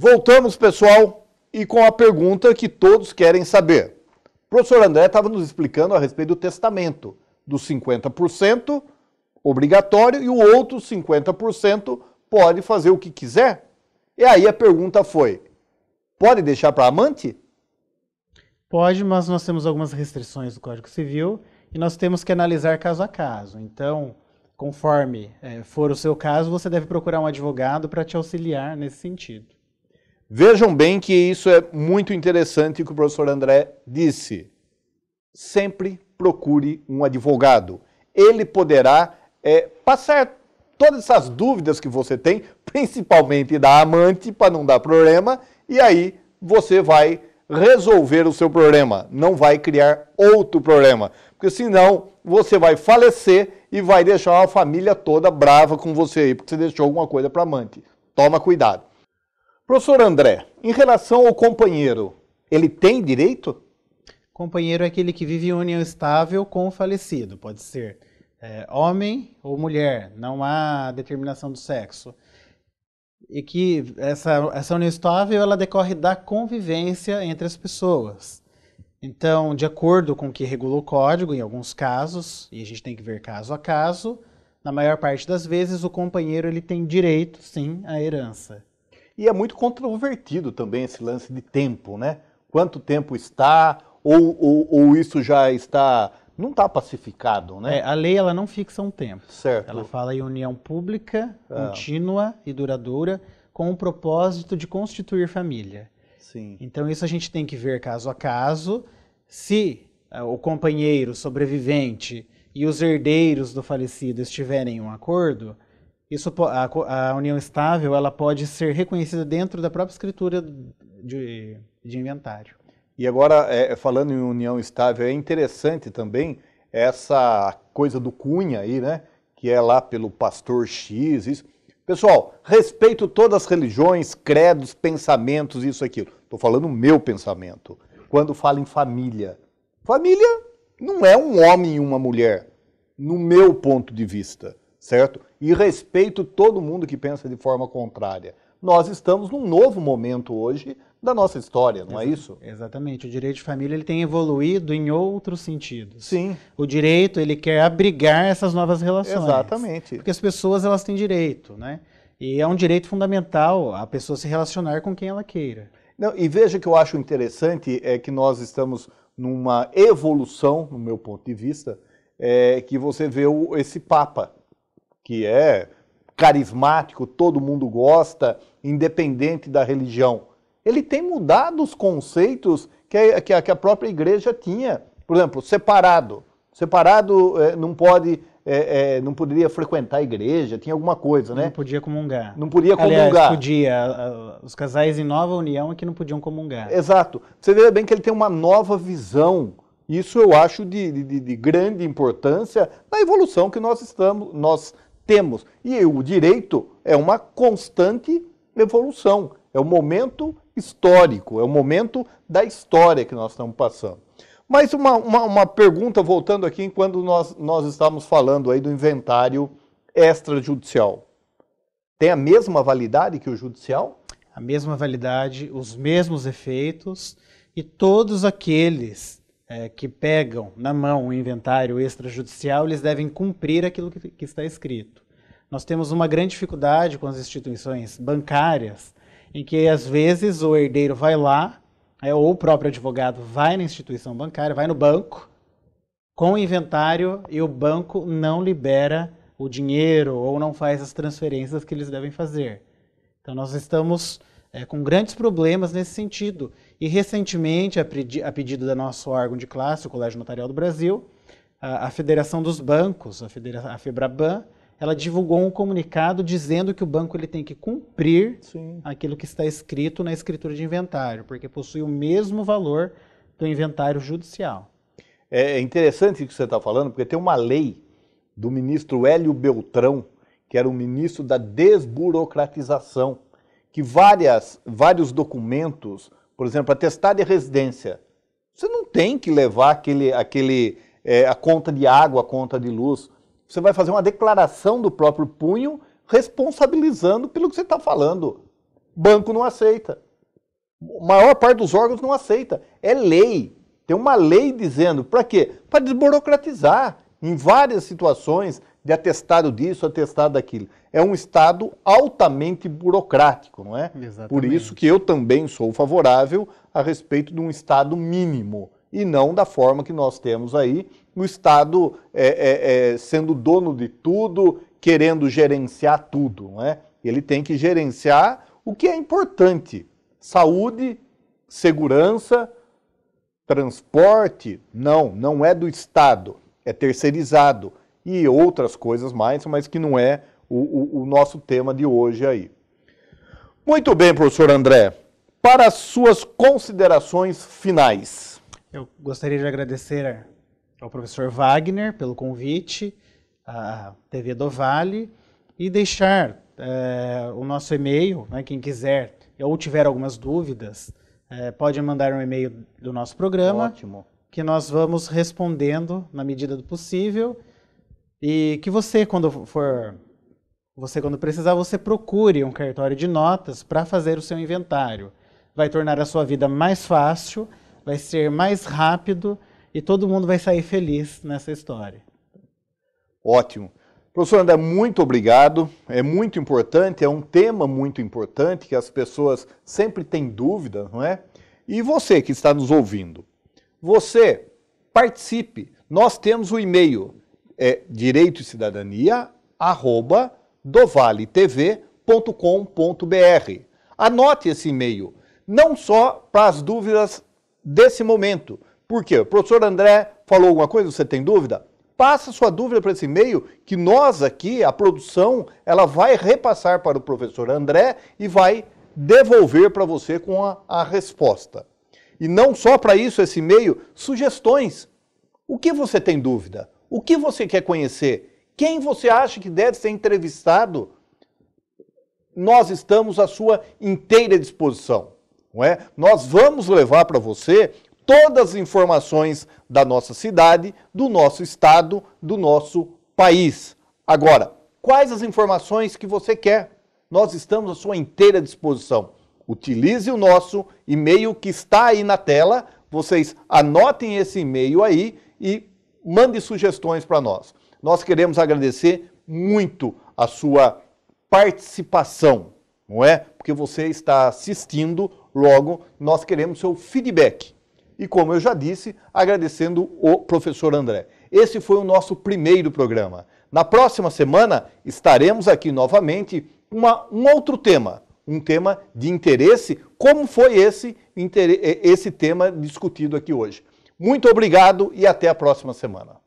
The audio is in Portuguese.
Voltamos, pessoal, e com a pergunta que todos querem saber. O professor André estava nos explicando a respeito do testamento, dos 50% obrigatório e o outro 50% pode fazer o que quiser. E aí a pergunta foi, pode deixar para amante? Pode, mas nós temos algumas restrições do Código Civil e nós temos que analisar caso a caso. Então, conforme for o seu caso, você deve procurar um advogado para te auxiliar nesse sentido. Vejam bem que isso é muito interessante o que o professor André disse. Sempre procure um advogado. Ele poderá passar todas essas dúvidas que você tem, principalmente da amante, para não dar problema, e aí você vai resolver o seu problema, não vai criar outro problema, porque senão você vai falecer e vai deixar a família toda brava com você aí, porque você deixou alguma coisa para amante. Toma cuidado. Professor André, em relação ao companheiro, ele tem direito? Companheiro é aquele que vive em união estável com o falecido, pode ser homem ou mulher, não há determinação do sexo. E que essa união estável ela decorre da convivência entre as pessoas. Então, de acordo com o que regula o Código, em alguns casos, e a gente tem que ver caso a caso, na maior parte das vezes o companheiro ele tem direito, sim, à herança. E é muito controvertido também esse lance de tempo, né? Quanto tempo está, ou isso já está... Não está pacificado, né? A lei ela não fixa um tempo. Certo. Ela fala em união pública, contínua e duradoura, com o propósito de constituir família. Sim. Então isso a gente tem que ver caso a caso. Se o companheiro sobrevivente e os herdeiros do falecido estiverem em um acordo, a união estável ela pode ser reconhecida dentro da própria escritura de inventário. E agora, falando em união estável, é interessante também essa coisa do cunha aí, né? Que é lá pelo pastor X, isso. Pessoal, respeito todas as religiões, credos, pensamentos, isso, aquilo. Estou falando o meu pensamento. Quando falo em família. Família não é um homem e uma mulher, no meu ponto de vista, certo? E respeito todo mundo que pensa de forma contrária. Nós estamos num novo momento hoje da nossa história, não é isso? Exatamente. O direito de família ele tem evoluído em outros sentidos. Sim. O direito ele quer abrigar essas novas relações. Exatamente. Porque as pessoas elas têm direito, né? E é um direito fundamental a pessoa se relacionar com quem ela queira. Não, e veja que eu acho interessante é que nós estamos numa evolução, no meu ponto de vista, que você vê esse Papa, que é carismático, todo mundo gosta, independente da religião. Ele tem mudado os conceitos que a própria igreja tinha. Por exemplo, separado. Separado não poderia frequentar a igreja, tinha alguma coisa, né? Não podia comungar. Não podia comungar. Aliás, podia. Os casais em nova união é que não podiam comungar. Exato. Você vê bem que ele tem uma nova visão. Isso eu acho de grande importância na evolução que nós temos. E o direito é uma constante evolução. É um momento histórico, é o momento da história que nós estamos passando. Mas uma pergunta, voltando aqui, quando nós estamos falando aí do inventário extrajudicial. Tem a mesma validade que o judicial? A mesma validade, os mesmos efeitos, e todos aqueles que pegam na mão o inventário extrajudicial, eles devem cumprir aquilo que está escrito. Nós temos uma grande dificuldade com as instituições bancárias, em que às vezes o herdeiro vai lá, ou o próprio advogado vai na instituição bancária, vai no banco, com o inventário, e o banco não libera o dinheiro ou não faz as transferências que eles devem fazer. Então nós estamos com grandes problemas nesse sentido. E recentemente, a pedido do nosso órgão de classe, o Colégio Notarial do Brasil, a Federação dos Bancos, a FEBRABAN, ela divulgou um comunicado dizendo que o banco ele tem que cumprir aquilo que está escrito na escritura de inventário, porque possui o mesmo valor do inventário judicial. É interessante o que você está falando, porque tem uma lei do ministro Hélio Beltrão, que era o ministro da desburocratização, que vários documentos, por exemplo, atestado de residência, você não tem que levar a conta de água, a conta de luz. Você vai fazer uma declaração do próprio punho responsabilizando pelo que você está falando. Banco não aceita. A maior parte dos órgãos não aceita. É lei. Tem uma lei dizendo, para quê? Para desburocratizar em várias situações de atestado disso, atestado daquilo. É um Estado altamente burocrático, não é? Exatamente. Por isso que eu também sou favorável a respeito de um Estado mínimo, e não da forma que nós temos aí, o Estado sendo dono de tudo, querendo gerenciar tudo, não é? Ele tem que gerenciar o que é importante. Saúde, segurança, transporte, não é do Estado, é terceirizado. E outras coisas mais, mas que não é o nosso tema de hoje aí. Muito bem, professor André. Para as suas considerações finais. Eu gostaria de agradecer ao professor Wagner pelo convite, à TV do Vale, e deixar o nosso e-mail, né, quem quiser ou tiver algumas dúvidas, pode mandar um e-mail do nosso programa. Ótimo. Que nós vamos respondendo na medida do possível, e que você, quando precisar, você procure um cartório de notas para fazer o seu inventário. Vai tornar a sua vida mais fácil, vai ser mais rápido e todo mundo vai sair feliz nessa história. Ótimo. Professor André, muito obrigado. É muito importante, é um tema muito importante que as pessoas sempre têm dúvida, não é? E você que está nos ouvindo, você participe. Nós temos o e-mail direito e cidadania @dovaletv.com.br. Anote esse e-mail, não só para as dúvidas desse momento. Por quê? O professor André falou alguma coisa, você tem dúvida? Passa sua dúvida para esse e-mail, que nós aqui, a produção, ela vai repassar para o professor André e vai devolver para você com a resposta. E não só para isso esse e-mail, sugestões. O que você tem dúvida? O que você quer conhecer? Quem você acha que deve ser entrevistado? Nós estamos à sua inteira disposição, não é? Nós vamos levar para você todas as informações da nossa cidade, do nosso estado, do nosso país. Agora, quais as informações que você quer? Nós estamos à sua inteira disposição. Utilize o nosso e-mail que está aí na tela, vocês anotem esse e-mail aí e mande sugestões para nós. Nós queremos agradecer muito a sua participação, não é? Porque você está assistindo, logo nós queremos seu feedback. E como eu já disse, agradecendo o professor André. Esse foi o nosso primeiro programa. Na próxima semana estaremos aqui novamente com um outro tema, um tema de interesse, como foi esse tema discutido aqui hoje. Muito obrigado e até a próxima semana.